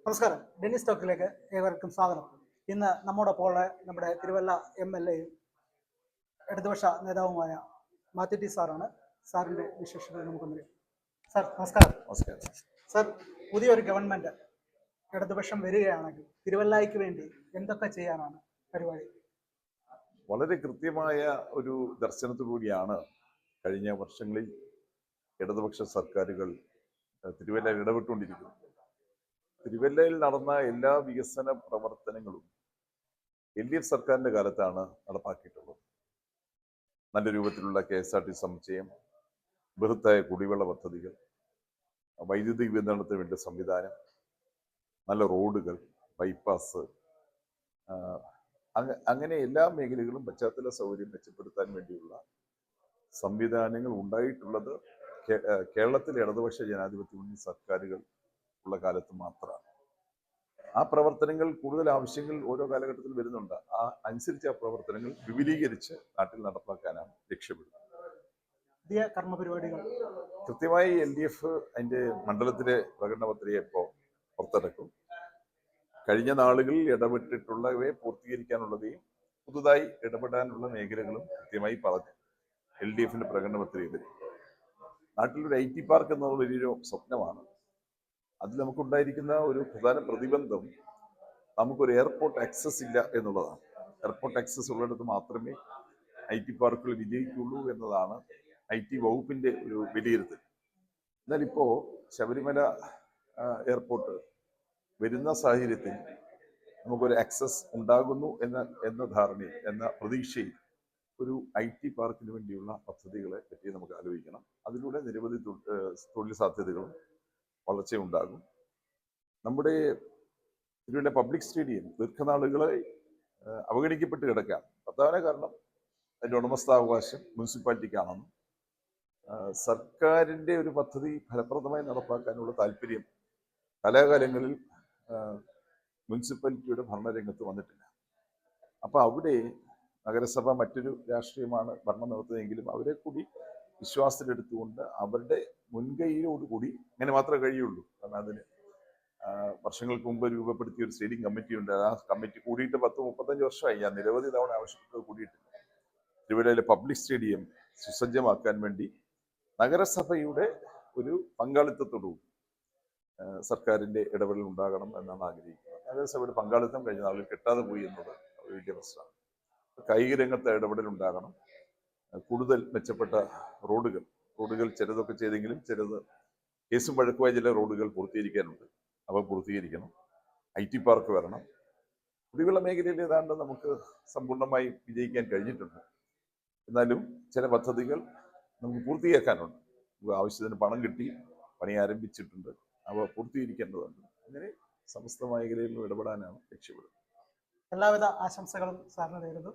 നമസ്കാരം. ഡെന്നിസ് ടോക്കിലേക്ക് ഏവർക്കും സ്വാഗതം. ഇന്ന് നമ്മോടൊപ്പം നമ്മുടെ തിരുവല്ല MLA യും ഇടതുപക്ഷ നേതാവുമായ മാത്യു ടി സാറാണ്. സാറിൻ്റെ വിശേഷങ്ങൾ നമുക്കൊന്ന് സാർ നമസ്കാരം. നമസ്കാരം. സാർ, പുതിയൊരു ഗവൺമെൻറ് ഇടതുപക്ഷം വരികയാണെങ്കിൽ തിരുവല്ലയ്ക്ക് വേണ്ടി എന്തൊക്കെ ചെയ്യാനാണ് പരിപാടി? വളരെ കൃത്യമായ ഒരു ദർശനത്തോടുകൂടിയാണ് കഴിഞ്ഞ വർഷങ്ങളിൽ ഇടതുപക്ഷ സർക്കാരുകൾ തിരുവല്ലയിൽ ഇടപെട്ടുകൊണ്ടിരിക്കുന്നത്. തിരുവല്ലയിൽ നടന്ന എല്ലാ വികസന പ്രവർത്തനങ്ങളും LDF സർക്കാരിന്റെ കാലത്താണ് നടപ്പാക്കിയിട്ടുള്ളത്. നല്ല രൂപത്തിലുള്ള KSRTC സമുച്ചയം, ബൃഹത്തായ കുടിവെള്ള പദ്ധതികൾ, വൈദ്യുതി വിതരണത്തിന് വേണ്ട സംവിധാനം, നല്ല റോഡുകൾ, ബൈപ്പാസ്, അങ്ങനെ എല്ലാ മേഖലകളും പശ്ചാത്തല സൗകര്യം മെച്ചപ്പെടുത്താൻ വേണ്ടിയുള്ള സംവിധാനങ്ങൾ ഉണ്ടായിട്ടുള്ളത് കേരളത്തിലെ ഇടതുപക്ഷ ജനാധിപത്യ മുന്നണി സർക്കാരുകൾ ഉള്ള കാലത്ത് മാത്രമാണ്. ആ പ്രവർത്തനങ്ങൾ കൂടുതൽ ആവശ്യങ്ങൾ ഓരോ കാലഘട്ടത്തിൽ വരുന്നുണ്ട്. അനുസരിച്ച് ആ പ്രവർത്തനങ്ങൾ വിപുലീകരിച്ച് നാട്ടിൽ നടപ്പാക്കാനാണ് ലക്ഷ്യമിടുന്നത്. പുതിയ കർമ്മപരിപാടികൾ കൃത്യമായി LDF അതിൻ്റെ മണ്ഡലത്തിലെ പ്രകടന പത്രിക ഇപ്പോൾ പുറത്തിറക്കും. കഴിഞ്ഞ നാളുകളിൽ ഇടപെട്ടിട്ടുള്ളവയെ പൂർത്തീകരിക്കാനുള്ളവയും പുതുതായി ഇടപെടാനുള്ള മേഖലകളും കൃത്യമായി പറഞ്ഞു LDFന്റെ പ്രകടന പത്രികയിൽ. നാട്ടിലൊരു IT പാർക്ക് എന്നത് വലിയൊരു സ്വപ്നമാണ്. അതിൽ നമുക്കുണ്ടായിരിക്കുന്ന ഒരു പ്രധാന പ്രതിബന്ധം നമുക്കൊരു എയർപോർട്ട് ആക്സസ് ഇല്ല എന്നുള്ളതാണ്. എയർപോർട്ട് ആക്സസ് ഉള്ളിടത്ത് മാത്രമേ IT പാർക്കുകൾ വിജയിക്കുള്ളൂ എന്നതാണ് IT വകുപ്പിന്റെ ഒരു വിലയിരുത്തൽ. എന്നാൽ ഇപ്പോൾ ശബരിമല എയർപോർട്ട് വരുന്ന സാഹചര്യത്തിൽ നമുക്കൊരു ആക്സസ് ഉണ്ടാകുന്നു എന്ന ധാരണയിൽ, എന്ന പ്രതീക്ഷയിൽ ഒരു IT പാർക്കിന് വേണ്ടിയുള്ള പദ്ധതികളെ പറ്റി നമുക്ക് ആലോചിക്കണം. അതിലൂടെ നിരവധി തൊഴിൽ സാധ്യതകളും വളർച്ചയുണ്ടാകും. നമ്മുടെ തിരുവല്ല പബ്ലിക് സ്റ്റേഡിയം ദീർഘനാളുകളെ അവഗണിക്കപ്പെട്ട് കിടക്കാം. പ്രധാന കാരണം അതിൻ്റെ ഉടമസ്ഥാവകാശം മുനിസിപ്പാലിറ്റിക്കാണെന്നും സർക്കാരിൻ്റെ ഒരു പദ്ധതി ഫലപ്രദമായി നടപ്പാക്കാനുള്ള താല്പര്യം കലാകാലങ്ങളിൽ മുനിസിപ്പാലിറ്റിയുടെ ഭരണരംഗത്ത് വന്നിട്ടില്ല. അപ്പോൾ അവിടെ നഗരസഭ മറ്റൊരു രാഷ്ട്രീയമാണ് ഭരണം നടത്തുന്നതെങ്കിലും അവരെ കൂടി വിശ്വാസത്തിലെടുത്തുകൊണ്ട് അവരുടെ മുൻകൈയോടുകൂടി അങ്ങനെ മാത്രമേ കഴിയുള്ളൂ. കാരണം അതിന് വർഷങ്ങൾക്ക് മുമ്പ് രൂപപ്പെടുത്തിയ ഒരു സ്റ്റേഡിയം കമ്മിറ്റി ഉണ്ട്. ആ കമ്മിറ്റി കൂടിയിട്ട് 10-35 വർഷമായി. ഞാൻ നിരവധി തവണ ആവശ്യപ്പെട്ടത് കൂടിയിട്ടില്ല. തിരുവല്ലയിലെ പബ്ലിക് സ്റ്റേഡിയം സുസജ്ജമാക്കാൻ വേണ്ടി നഗരസഭയുടെ ഒരു പങ്കാളിത്തത്തോടുകൂടി സർക്കാരിൻ്റെ ഇടപെടൽ ഉണ്ടാകണം എന്നാണ് ആഗ്രഹിക്കുന്നത്. നഗരസഭയുടെ പങ്കാളിത്തം കഴിഞ്ഞ നാളിൽ കിട്ടാതെ പോയി എന്നത് വലിയ പ്രശ്നമാണ്. കായിക രംഗത്തെ ഇടപെടൽ ഉണ്ടാകണം. കൂടുതൽ മെച്ചപ്പെട്ട റോഡുകൾ ചിലതൊക്കെ ചെയ്തെങ്കിലും ചിലത് കേസും വഴക്കുമായ ചില റോഡുകൾ പൂർത്തീകരിക്കാനുണ്ട്. അവ പൂർത്തീകരിക്കണം. IT പാർക്ക് വരണം. കുടിവെള്ള മേഖലയിൽ ഏതാണ്ട് നമുക്ക് സമ്പൂർണ്ണമായി വിജയിക്കാൻ കഴിഞ്ഞിട്ടുണ്ട്. എന്നാലും ചില പദ്ധതികൾ നമുക്ക് പൂർത്തീകരിക്കാനുണ്ട്. ആവശ്യത്തിന് പണം കിട്ടി, പണി ആരംഭിച്ചിട്ടുണ്ട്, അവ പൂർത്തീകരിക്കേണ്ടതുണ്ട്. അങ്ങനെ സമസ്ത മേഖലയിലും ഇടപെടാനാണ് ലക്ഷ്യപ്പെടുന്നത്. എല്ലാവിധ ആശംസകളും സാറിന് നേരുന്നു.